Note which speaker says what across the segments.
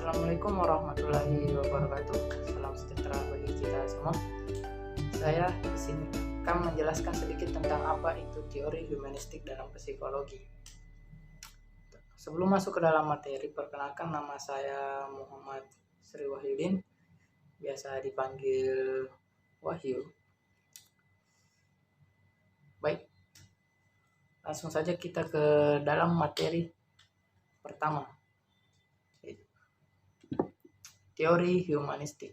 Speaker 1: Assalamualaikum warahmatullahi wabarakatuh. Salam sejahtera bagi kita semua. Saya di sini akan menjelaskan sedikit tentang apa itu teori humanistik dalam psikologi. Sebelum masuk ke dalam materi, perkenalkan nama saya Muhammad Sri Wahyudin, biasa dipanggil Wahyu. Baik, langsung saja kita ke dalam materi pertama. Teori humanistik.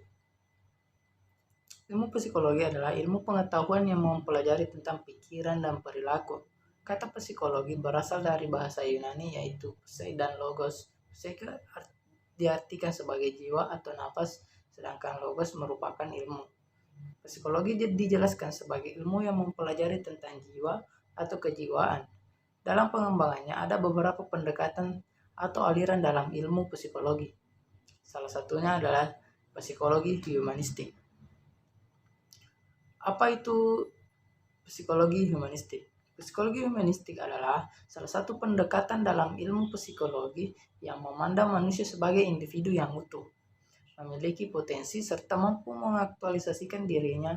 Speaker 1: Ilmu psikologi adalah ilmu pengetahuan yang mempelajari tentang pikiran dan perilaku. Kata psikologi berasal dari bahasa Yunani yaitu psei dan logos. Psei diartikan sebagai jiwa atau nafas, sedangkan logos merupakan ilmu. Psikologi dijelaskan sebagai ilmu yang mempelajari tentang jiwa atau kejiwaan. Dalam pengembangannya ada beberapa pendekatan atau aliran dalam ilmu psikologi. Salah satunya adalah psikologi humanistik. Apa itu psikologi humanistik? Psikologi humanistik adalah salah satu pendekatan dalam ilmu psikologi yang memandang manusia sebagai individu yang utuh, memiliki potensi serta mampu mengaktualisasikan dirinya.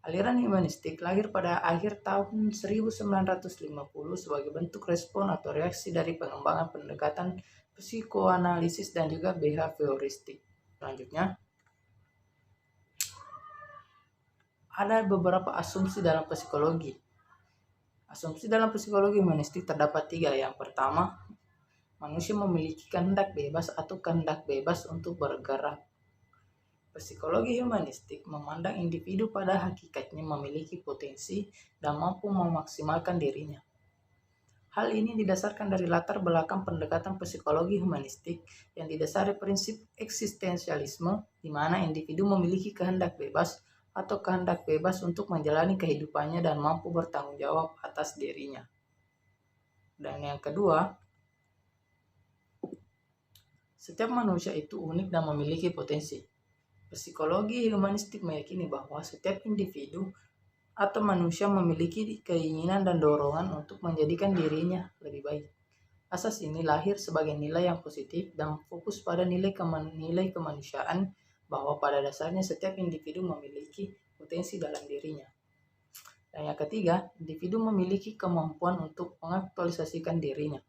Speaker 1: Aliran humanistik lahir pada akhir tahun 1950 sebagai bentuk respon atau reaksi dari pengembangan pendekatan psikoanalisis dan juga behavioristik. Selanjutnya, ada beberapa asumsi dalam psikologi. Asumsi dalam psikologi humanistik terdapat 3. Yang pertama, manusia memiliki kehendak bebas atau kehendak bebas untuk bergerak. Psikologi humanistik memandang individu pada hakikatnya memiliki potensi dan mampu memaksimalkan dirinya. Hal ini didasarkan dari latar belakang pendekatan psikologi humanistik yang didasari prinsip eksistensialisme, di mana individu memiliki kehendak bebas atau kehendak bebas untuk menjalani kehidupannya dan mampu bertanggung jawab atas dirinya. Dan yang kedua, setiap manusia itu unik dan memiliki potensi. Psikologi humanistik meyakini bahwa setiap individu atau manusia memiliki keinginan dan dorongan untuk menjadikan dirinya lebih baik. Asas ini lahir sebagai nilai yang positif dan fokus pada nilai kemanusiaan, bahwa pada dasarnya setiap individu memiliki potensi dalam dirinya. Dan yang ketiga, individu memiliki kemampuan untuk mengaktualisasikan dirinya.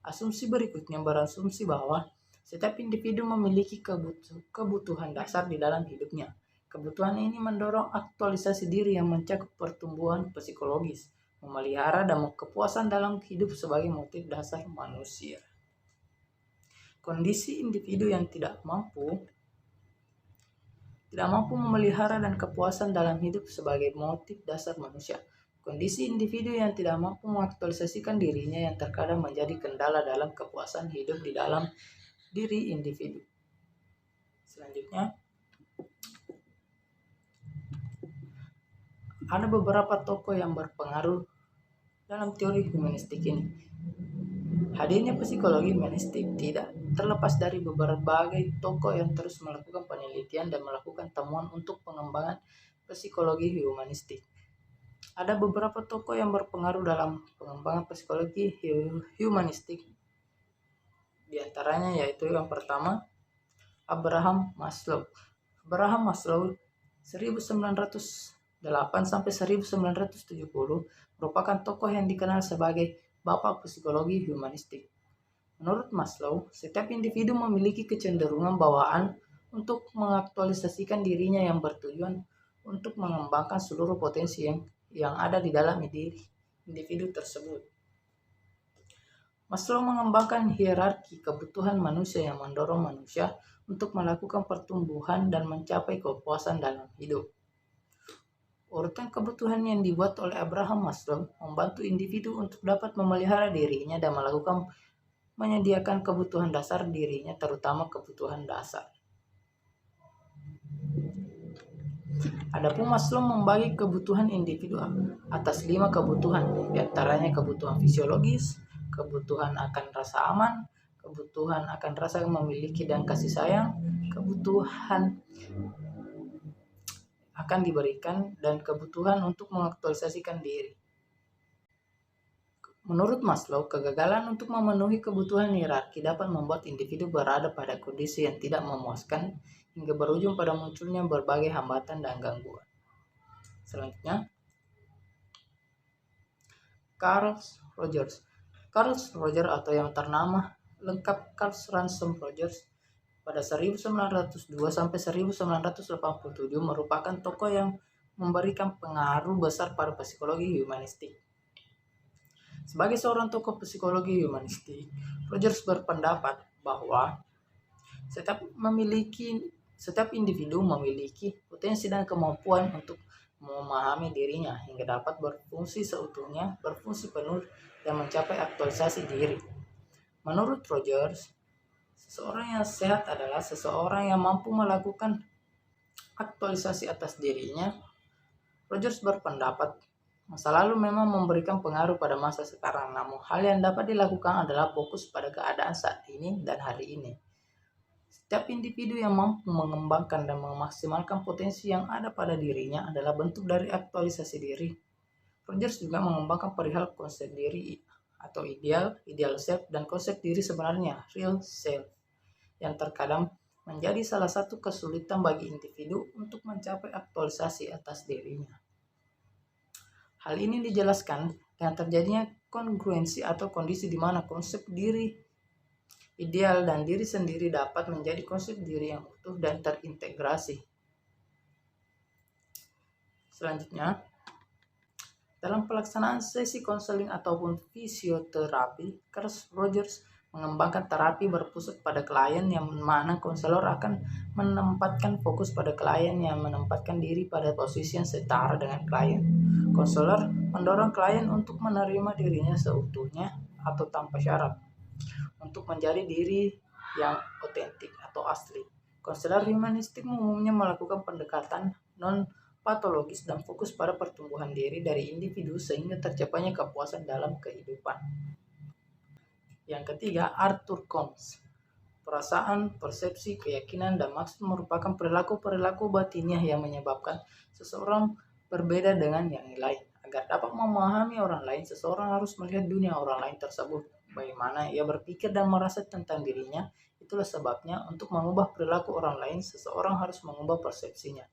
Speaker 1: Asumsi berikutnya berasumsi bahwa setiap individu memiliki kebutuhan dasar di dalam hidupnya. Kebutuhan ini mendorong aktualisasi diri yang mencakup pertumbuhan psikologis, memelihara dan kepuasan dalam hidup sebagai motif dasar manusia. Kondisi individu yang tidak mampu memelihara dan kepuasan dalam hidup sebagai motif dasar manusia. Kondisi individu yang tidak mampu mengaktualisasikan dirinya yang terkadang menjadi kendala dalam kepuasan hidup di dalam diri individu. Selanjutnya, ada beberapa tokoh yang berpengaruh dalam teori humanistik ini. Hadirnya psikologi humanistik tidak terlepas dari berbagai tokoh yang terus melakukan penelitian dan melakukan temuan untuk pengembangan psikologi humanistik. Ada beberapa tokoh yang berpengaruh dalam pengembangan psikologi humanistik. Di antaranya yaitu yang pertama, Abraham Maslow. Abraham Maslow 1908 sampai 1970 merupakan tokoh yang dikenal sebagai Bapak Psikologi Humanistik. Menurut Maslow, setiap individu memiliki kecenderungan bawaan untuk mengaktualisasikan dirinya yang bertujuan untuk mengembangkan seluruh potensi yang ada di dalam diri individu tersebut. Maslow mengembangkan hierarki kebutuhan manusia yang mendorong manusia untuk melakukan pertumbuhan dan mencapai kepuasan dalam hidup. Urutan kebutuhan yang dibuat oleh Abraham Maslow membantu individu untuk dapat memelihara dirinya dan menyediakan kebutuhan dasar dirinya, terutama kebutuhan dasar. Adapun Maslow membagi kebutuhan individu atas 5 kebutuhan, diantaranya kebutuhan fisiologis, kebutuhan akan rasa aman, kebutuhan akan rasa memiliki dan kasih sayang, kebutuhan akan diberikan, dan kebutuhan untuk mengaktualisasikan diri. Menurut Maslow, kegagalan untuk memenuhi kebutuhan hierarki dapat membuat individu berada pada kondisi yang tidak memuaskan hingga berujung pada munculnya berbagai hambatan dan gangguan. Selanjutnya, Carl Rogers. Carl Rogers atau yang ternama lengkap Carl Ransom Rogers pada 1902 sampai 1987 merupakan tokoh yang memberikan pengaruh besar pada psikologi humanistik. Sebagai seorang tokoh psikologi humanistik, Rogers berpendapat bahwa setiap individu memiliki potensi dan kemampuan untuk memahami dirinya hingga dapat berfungsi seutuhnya, berfungsi penuh, dan mencapai aktualisasi diri. Menurut Rogers, seseorang yang sehat adalah seseorang yang mampu melakukan aktualisasi atas dirinya. Rogers berpendapat masa lalu memang memberikan pengaruh pada masa sekarang, namun hal yang dapat dilakukan adalah fokus pada keadaan saat ini dan hari ini. Setiap individu yang mampu mengembangkan dan memaksimalkan potensi yang ada pada dirinya adalah bentuk dari aktualisasi diri. Rogers juga mengembangkan perihal konsep diri atau ideal self, dan konsep diri sebenarnya, real self, yang terkadang menjadi salah satu kesulitan bagi individu untuk mencapai aktualisasi atas dirinya. Hal ini dijelaskan dengan terjadinya kongruensi atau kondisi di mana konsep diri ideal dan diri sendiri dapat menjadi konsep diri yang utuh dan terintegrasi. Selanjutnya, dalam pelaksanaan sesi konseling ataupun fisioterapi, Carl Rogers mengembangkan terapi berpusat pada klien yang mana konselor akan menempatkan fokus pada klien yang menempatkan diri pada posisi yang setara dengan klien. Konselor mendorong klien untuk menerima dirinya seutuhnya atau tanpa syarat, untuk menjadi diri yang otentik atau asli. Konselor humanistik umumnya melakukan pendekatan non-patologis dan fokus pada pertumbuhan diri dari individu sehingga tercapainya kepuasan dalam kehidupan. Yang ketiga, Arthur Combs. Perasaan, persepsi, keyakinan, dan maksud merupakan perilaku-perilaku batiniah yang menyebabkan seseorang berbeda dengan yang lain. Agar dapat memahami orang lain, seseorang harus melihat dunia orang lain tersebut, bagaimana ia berpikir dan merasa tentang dirinya. Itulah sebabnya untuk mengubah perilaku orang lain, seseorang harus mengubah persepsinya.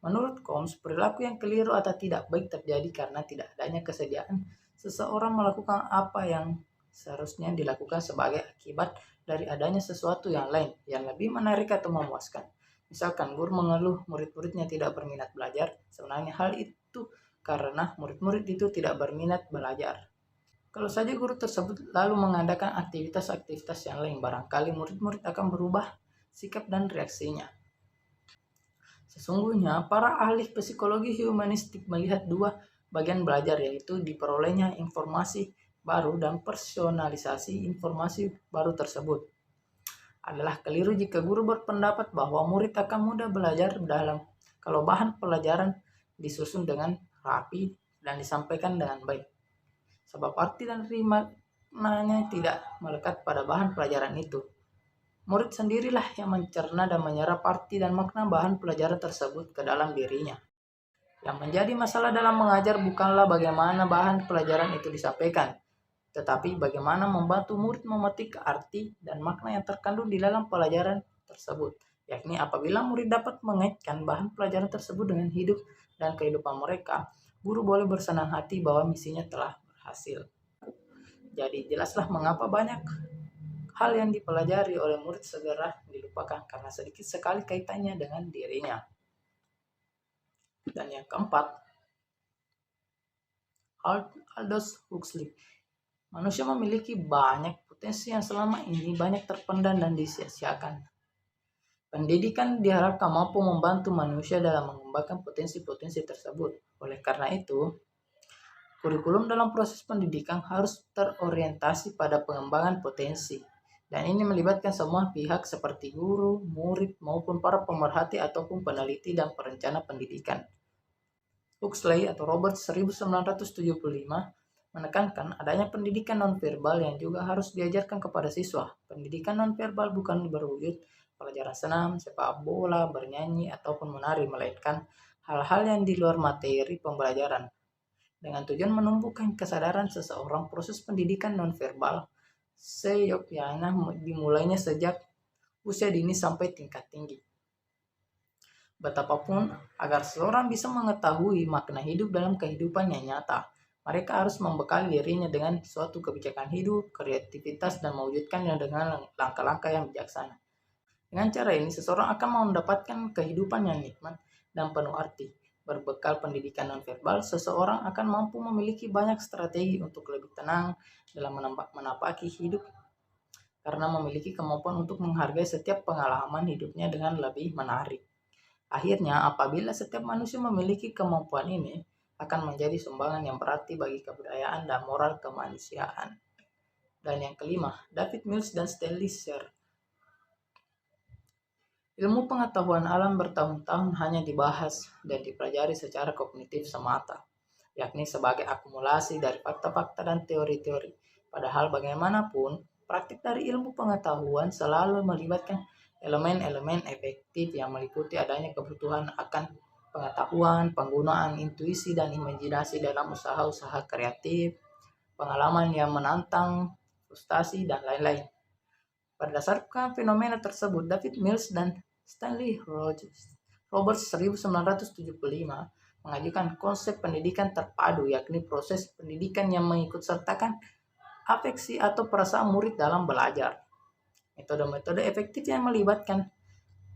Speaker 1: Menurut Combs, perilaku yang keliru atau tidak baik terjadi karena tidak adanya kesediaan seseorang melakukan apa yang seharusnya dilakukan sebagai akibat dari adanya sesuatu yang lain yang lebih menarik atau memuaskan. Misalkan guru mengeluh murid-muridnya tidak berminat belajar, sebenarnya hal itu karena murid-murid itu tidak berminat belajar. Kalau saja guru tersebut lalu mengadakan aktivitas-aktivitas yang lain, barangkali murid-murid akan berubah sikap dan reaksinya. Sesungguhnya, para ahli psikologi humanistik melihat dua bagian belajar, yaitu diperolehnya informasi baru dan personalisasi informasi baru tersebut. Adalah keliru jika guru berpendapat bahwa murid akan mudah belajar kalau bahan pelajaran disusun dengan rapi dan disampaikan dengan baik. Sebab arti dan maknanya tidak melekat pada bahan pelajaran itu. Murid sendirilah yang mencerna dan menyerap arti dan makna bahan pelajaran tersebut ke dalam dirinya. Yang menjadi masalah dalam mengajar bukanlah bagaimana bahan pelajaran itu disampaikan, tetapi bagaimana membantu murid memetik arti dan makna yang terkandung di dalam pelajaran tersebut. Yakni apabila murid dapat mengaitkan bahan pelajaran tersebut dengan hidup dan kehidupan mereka, guru boleh bersenang hati bahwa misinya telah berhasil. Jadi jelaslah mengapa banyak hal yang dipelajari oleh murid segera dilupakan karena sedikit sekali kaitannya dengan dirinya. Dan yang keempat, Aldous Huxley. Manusia memiliki banyak potensi yang selama ini banyak terpendam dan disia-siakan. Pendidikan diharapkan mampu membantu manusia dalam mengembangkan potensi-potensi tersebut. Oleh karena itu, kurikulum dalam proses pendidikan harus terorientasi pada pengembangan potensi. Dan ini melibatkan semua pihak seperti guru, murid, maupun para pemerhati ataupun peneliti dan perencana pendidikan. Huxley atau Robert 1975 menekankan adanya pendidikan nonverbal yang juga harus diajarkan kepada siswa. Pendidikan nonverbal bukan berwujud pelajaran senam, sepak bola, bernyanyi, ataupun menari, melainkan hal-hal yang di luar materi pembelajaran. dengan tujuan menumbuhkan kesadaran seseorang. Proses pendidikan nonverbal seyogyanya dimulainya sejak usia dini sampai tingkat tinggi. Betapapun, agar seseorang bisa mengetahui makna hidup dalam kehidupan yang nyata, mereka harus membekali dirinya dengan suatu kebijakan hidup, kreativitas, dan mewujudkannya dengan langkah-langkah yang bijaksana. Dengan cara ini, seseorang akan mendapatkan kehidupan yang nikmat dan penuh arti. Berbekal pendidikan nonverbal, seseorang akan mampu memiliki banyak strategi untuk lebih tenang dalam menapaki hidup karena memiliki kemampuan untuk menghargai setiap pengalaman hidupnya dengan lebih menarik. Akhirnya, apabila setiap manusia memiliki kemampuan ini, akan menjadi sumbangan yang berarti bagi kebudayaan dan moral kemanusiaan. Dan yang kelima, David Mills dan Stanley Sher. Ilmu pengetahuan alam bertahun-tahun hanya dibahas dan dipelajari secara kognitif semata, yakni sebagai akumulasi dari fakta-fakta dan teori-teori. Padahal bagaimanapun, praktik dari ilmu pengetahuan selalu melibatkan elemen-elemen efektif yang meliputi adanya kebutuhan akan pengetahuan, penggunaan intuisi dan imajinasi dalam usaha-usaha kreatif, pengalaman yang menantang, frustasi, dan lain-lain. Berdasarkan fenomena tersebut, David Mills dan Stanley Roberts 1975 mengajukan konsep pendidikan terpadu, yakni proses pendidikan yang mengikutsertakan afeksi atau perasaan murid dalam belajar. Metode-metode efektif yang melibatkan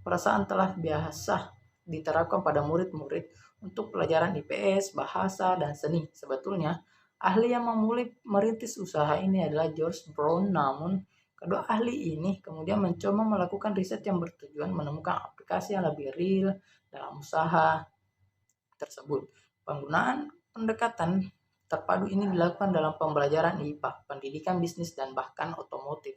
Speaker 1: perasaan telah biasa diterapkan pada murid-murid untuk pelajaran IPS, bahasa, dan seni. Sebetulnya, ahli yang memulai merintis usaha ini adalah George Brown, namun kedua ahli ini kemudian mencoba melakukan riset yang bertujuan menemukan aplikasi yang lebih real dalam usaha tersebut. Penggunaan pendekatan terpadu ini dilakukan dalam pembelajaran IPA, pendidikan bisnis, dan bahkan otomotif.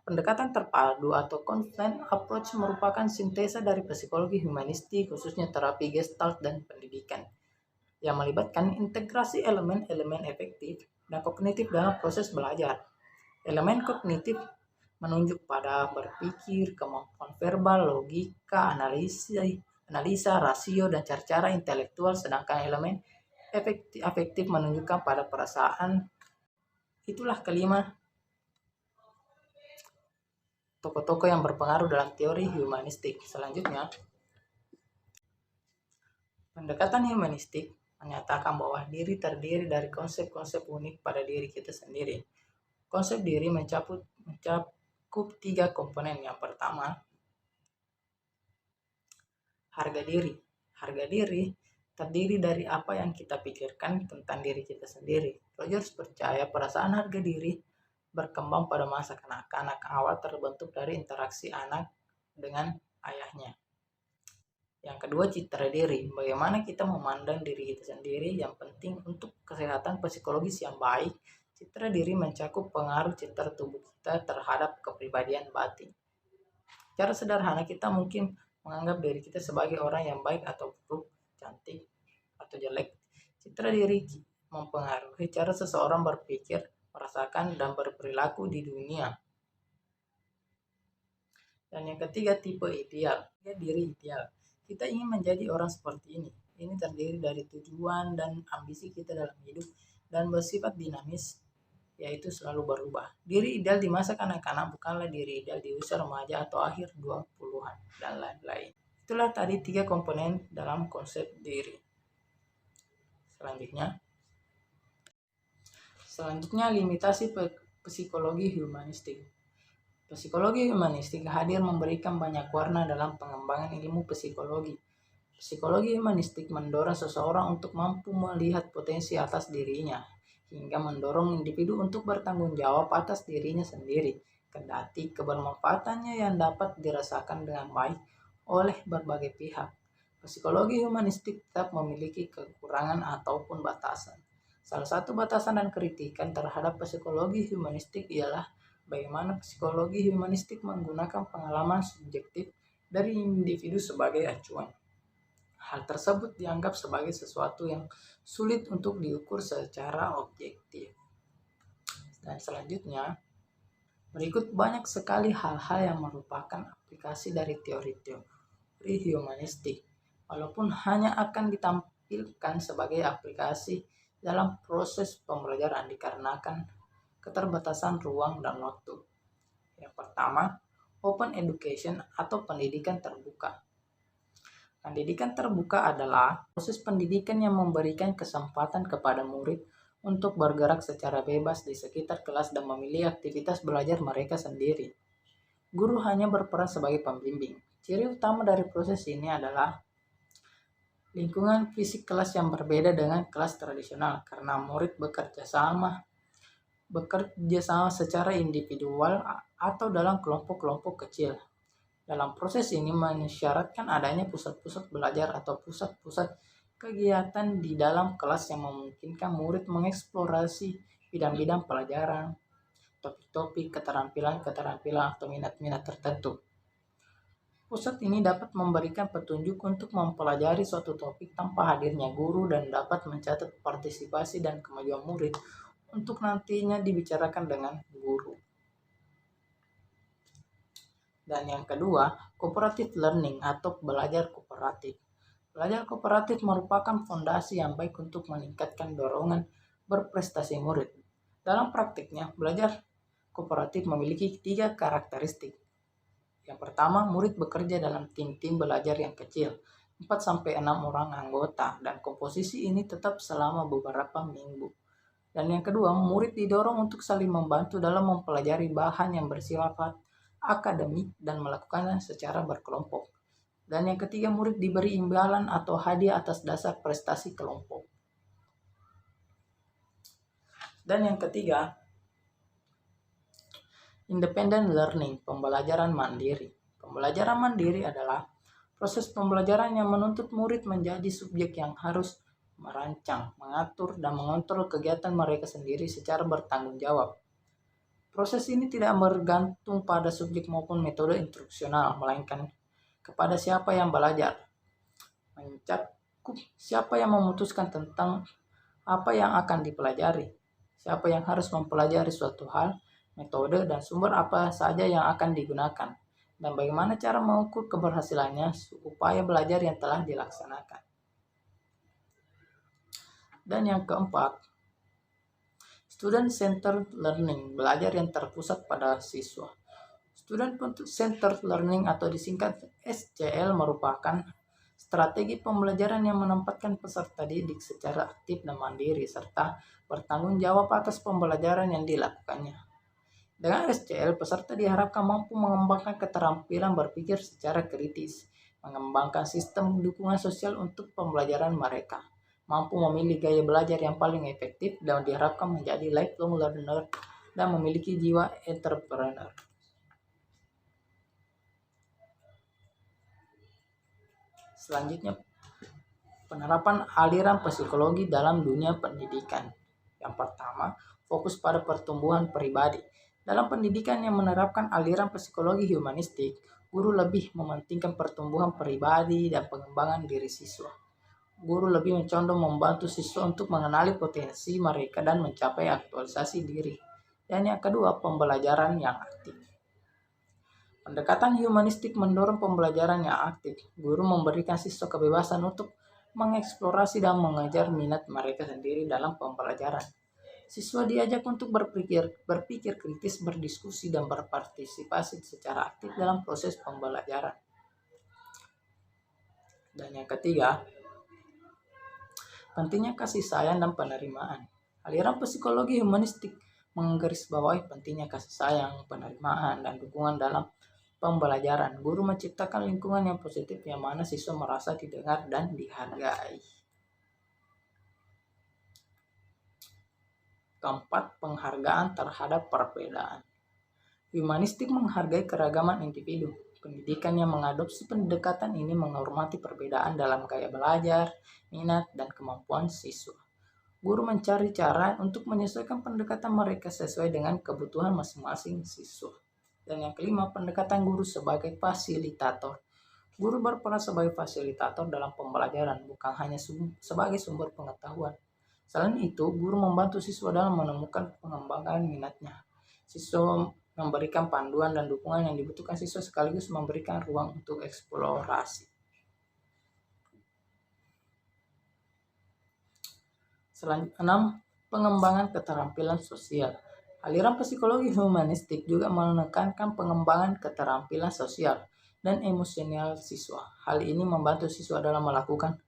Speaker 1: Pendekatan terpadu atau content approach merupakan sintesa dari psikologi humanistik, khususnya terapi gestalt dan pendidikan, yang melibatkan integrasi elemen-elemen efektif dan kognitif dalam proses belajar. Elemen kognitif menunjuk pada berpikir, kemampuan verbal, logika, analisa, rasio, dan cara-cara intelektual, sedangkan elemen afektif menunjukkan pada perasaan. Itulah kelima tokoh-tokoh yang berpengaruh dalam teori humanistik. Selanjutnya, pendekatan humanistik menyatakan bahwa diri terdiri dari konsep-konsep unik pada diri kita sendiri. Konsep diri mencakup 3 komponen. Yang pertama, harga diri. Harga diri terdiri dari apa yang kita pikirkan tentang diri kita sendiri. Rogers percaya perasaan harga diri berkembang pada masa kanak-kanak awal, terbentuk dari interaksi anak dengan ayahnya. Yang kedua, citra diri. Bagaimana kita memandang diri kita sendiri. Yang penting untuk kesehatan psikologis yang baik, citra diri mencakup pengaruh citra tubuh kita terhadap kepribadian batin. Cara sederhana, kita mungkin menganggap diri kita sebagai orang yang baik atau buruk, cantik atau jelek. Citra diri mempengaruhi cara seseorang berpikir, merasakan, dan berperilaku di dunia. Dan yang ketiga, tipe ideal. Diri ideal. Kita ingin menjadi orang seperti ini. Ini terdiri dari tujuan dan ambisi kita dalam hidup dan bersifat dinamis, yaitu selalu berubah. Diri ideal di masa kanak-kanak bukanlah diri ideal di usia remaja atau akhir 20-an, dan lain-lain. Itulah tadi 3 komponen dalam konsep diri. Selanjutnya, limitasi psikologi humanistik. Psikologi humanistik hadir memberikan banyak warna dalam pengembangan ilmu psikologi. Psikologi humanistik mendorong seseorang untuk mampu melihat potensi atas dirinya, hingga mendorong individu untuk bertanggung jawab atas dirinya sendiri, kendati kebermanfaatannya yang dapat dirasakan dengan baik oleh berbagai pihak. Psikologi humanistik tetap memiliki kekurangan ataupun batasan. Salah satu batasan dan kritikan terhadap psikologi humanistik ialah bagaimana psikologi humanistik menggunakan pengalaman subjektif dari individu sebagai acuan. Hal tersebut dianggap sebagai sesuatu yang sulit untuk diukur secara objektif. Dan selanjutnya, berikut banyak sekali hal-hal yang merupakan aplikasi dari teori-teori humanistik. Walaupun hanya akan ditampilkan sebagai aplikasi dalam proses pembelajaran dikarenakan keterbatasan ruang dan waktu. Yang pertama, open education atau pendidikan terbuka. Pendidikan terbuka adalah proses pendidikan yang memberikan kesempatan kepada murid untuk bergerak secara bebas di sekitar kelas dan memilih aktivitas belajar mereka sendiri. Guru hanya berperan sebagai pembimbing. Ciri utama dari proses ini adalah lingkungan fisik kelas yang berbeda dengan kelas tradisional karena murid bekerja sama secara individual atau dalam kelompok-kelompok kecil. Dalam proses ini mensyaratkan adanya pusat-pusat belajar atau pusat-pusat kegiatan di dalam kelas yang memungkinkan murid mengeksplorasi bidang-bidang pelajaran, topik-topik, keterampilan-keterampilan atau minat-minat tertentu. Pusat ini dapat memberikan petunjuk untuk mempelajari suatu topik tanpa hadirnya guru dan dapat mencatat partisipasi dan kemajuan murid untuk nantinya dibicarakan dengan guru. Dan yang kedua, cooperative learning atau belajar kooperatif. Belajar kooperatif merupakan fondasi yang baik untuk meningkatkan dorongan berprestasi murid. Dalam praktiknya, belajar kooperatif memiliki 3 karakteristik. Yang pertama, murid bekerja dalam tim-tim belajar yang kecil, 4-6 orang anggota, dan komposisi ini tetap selama beberapa minggu. Dan yang kedua, murid didorong untuk saling membantu dalam mempelajari bahan yang bersifat akademik dan melakukannya secara berkelompok. Dan yang ketiga, murid diberi imbalan atau hadiah atas dasar prestasi kelompok. Dan yang ketiga, independent learning, pembelajaran mandiri. Pembelajaran mandiri adalah proses pembelajaran yang menuntut murid menjadi subjek yang harus merancang, mengatur, dan mengontrol kegiatan mereka sendiri secara bertanggung jawab. Proses ini tidak bergantung pada subjek maupun metode instruksional, melainkan kepada siapa yang belajar. Mencakup siapa yang memutuskan tentang apa yang akan dipelajari, siapa yang harus mempelajari suatu hal, metode, dan sumber apa saja yang akan digunakan, dan bagaimana cara mengukur keberhasilannya upaya belajar yang telah dilaksanakan. Dan yang keempat, student-centered learning, belajar yang terpusat pada siswa. Student-centered learning atau disingkat SCL merupakan strategi pembelajaran yang menempatkan peserta didik secara aktif dan mandiri serta bertanggung jawab atas pembelajaran yang dilakukannya. Dengan SCL, peserta diharapkan mampu mengembangkan keterampilan berpikir secara kritis, mengembangkan sistem dukungan sosial untuk pembelajaran mereka, mampu memilih gaya belajar yang paling efektif, dan diharapkan menjadi lifelong learner dan memiliki jiwa entrepreneur. Selanjutnya, penerapan aliran psikologi dalam dunia pendidikan. Yang pertama, fokus pada pertumbuhan pribadi. Dalam pendidikan yang menerapkan aliran psikologi humanistik, guru lebih mementingkan pertumbuhan pribadi dan pengembangan diri siswa. Guru lebih condong membantu siswa untuk mengenali potensi mereka dan mencapai aktualisasi diri. Dan yang kedua, pembelajaran yang aktif. Pendekatan humanistik mendorong pembelajaran yang aktif. Guru memberikan siswa kebebasan untuk mengeksplorasi dan mengejar minat mereka sendiri dalam pembelajaran. Siswa diajak untuk berpikir kritis, berdiskusi, dan berpartisipasi secara aktif dalam proses pembelajaran. Dan yang ketiga, pentingnya kasih sayang dan penerimaan. Aliran psikologi humanistik menggarisbawahi pentingnya kasih sayang, penerimaan, dan dukungan dalam pembelajaran. Guru menciptakan lingkungan yang positif yang mana siswa merasa didengar dan dihargai. Keempat, penghargaan terhadap perbedaan. Humanistik menghargai keragaman individu. Pendidikan yang mengadopsi pendekatan ini menghormati perbedaan dalam gaya belajar, minat, dan kemampuan siswa. Guru mencari cara untuk menyesuaikan pendekatan mereka sesuai dengan kebutuhan masing-masing siswa. Dan yang kelima, pendekatan guru sebagai fasilitator. Guru berperan sebagai fasilitator dalam pembelajaran, bukan hanya sebagai sumber pengetahuan. Selain itu, guru membantu siswa dalam menemukan pengembangan minatnya. Siswa memberikan panduan dan dukungan yang dibutuhkan siswa sekaligus memberikan ruang untuk eksplorasi. Selanjutnya 6. Pengembangan keterampilan sosial. Aliran psikologi humanistik juga menekankan pengembangan keterampilan sosial dan emosional siswa. Hal ini membantu siswa dalam melakukan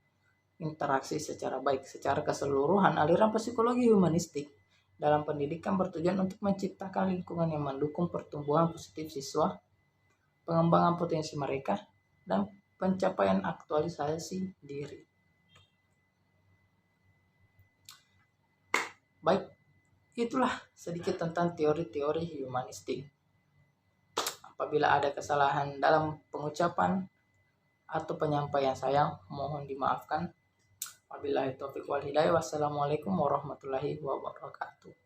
Speaker 1: interaksi secara baik. Secara keseluruhan, aliran psikologi humanistik dalam pendidikan bertujuan untuk menciptakan lingkungan yang mendukung pertumbuhan positif siswa, pengembangan potensi mereka, dan pencapaian aktualisasi diri. Baik, itulah sedikit tentang teori-teori humanistik. Apabila ada kesalahan dalam pengucapan atau penyampaian saya, mohon dimaafkan. Wabillahi taufiq wal hidayah. Wassalamualaikum warahmatullahi wabarakatuh.